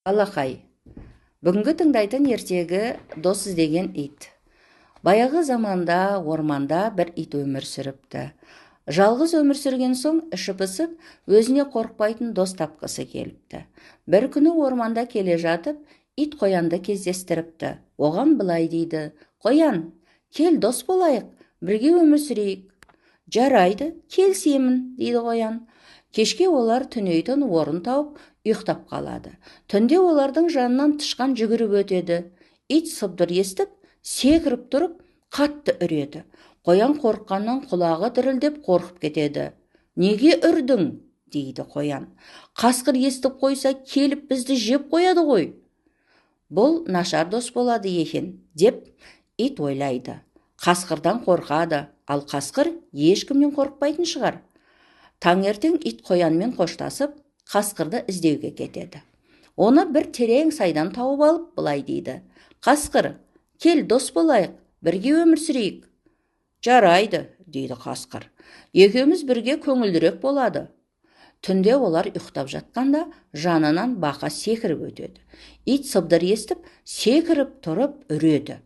Алақай, бүгінгі тыңдайтын ертегі дос іздеген ит. Баяғы заманда орманда бір ит өмір сүріпті. Жалғыз өмір сүрген соң іші пысып, өзіне қорықпайтын дос тапқысы келіпті. Бір күні орманда келе жатып, ит қоянды кездестіріпті. Оған былай дейді: "Қоян, кел дос болайық, бірге өмір сүрейік." "Жарайды, келісемін", дейді қоян. Кешке олар түнейтін орын тауып ұйықтап қалады. Түнде олардың жанынан тышқан жүгіріп өтеді. Ит сыбдыр естіп, секіріп тұрып, қатты үреді. Қоян қорыққаннан құлағы дірілдеп қорқып кетеді. "Неге үрдің?" дейді қоян. "Қасқыр естіп қойса, келіп бізді жеп қояды ғой." "Бұл нашар дос болады екен", деп ит ойлайды. Қасқырдан қорқады, ал қасқыр ешкімнен қорықпайтын шығар. Таңертең ит қоянмен қоштасып, қасқырды іздеуге кетеді. Оны бір терең сайдан тауып алып, былай дейді: "Қасқыр, кел дос болайық, бірге өмір сүрейік." "Жарайды", дейді қасқыр. "Екеуміз бірге көңілдірек болады." Түнде олар ұйықтап жатқанда жанынан бақа секіріп өтеді. Ит сыбдыр естіп, секіріп тұрып үреді.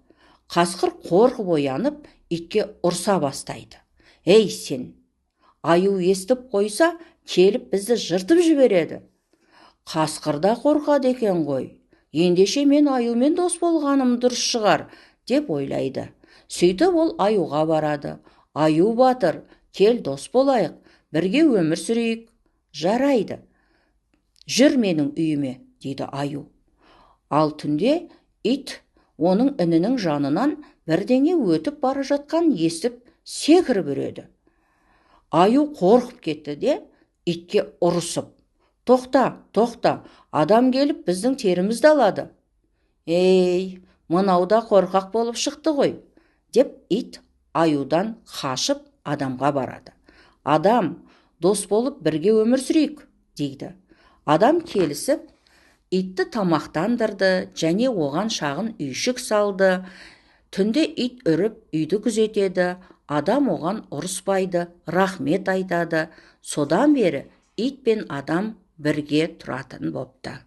Қасқыр қорқып оянып, итке ұрса бастайды. "Ей сен! Аю естіп қойса, келіп бізді жыртып жібереді." "Қасқыр да қорқады екен ғой. Ендеше мен аюмен дос болғаным дұрыс шығар", деп ойлайды. Сөйтіп ол аюға барады. "Аю батыр, кел дос болайық, бірге өмір сүрейік." "Жарайды, жүр менің үйіме", дейді аю. Ал түнде ит оның інінің жанынан бірдеңе өтіп бара жатқан естіп, секіріп үреді. Аю қорқып кетті де итке ұрысып: "Тоқта, тоқта, адам келіп біздің терімізді алады." "Ей, мынау да қорқақ болып шықты ғой", деп ит аюдан қашып адамға барады. "Адам, дос болып бірге өмір сүрейік", дейді. Адам келісіп, итті тамақтандырды және оған шағын үйшік салды. Түнде ит үріп үйді күзетеді. Адам оған ұрыспайды, рахмет айтады. Содан бері ит пен адам бірге тұратын бопты.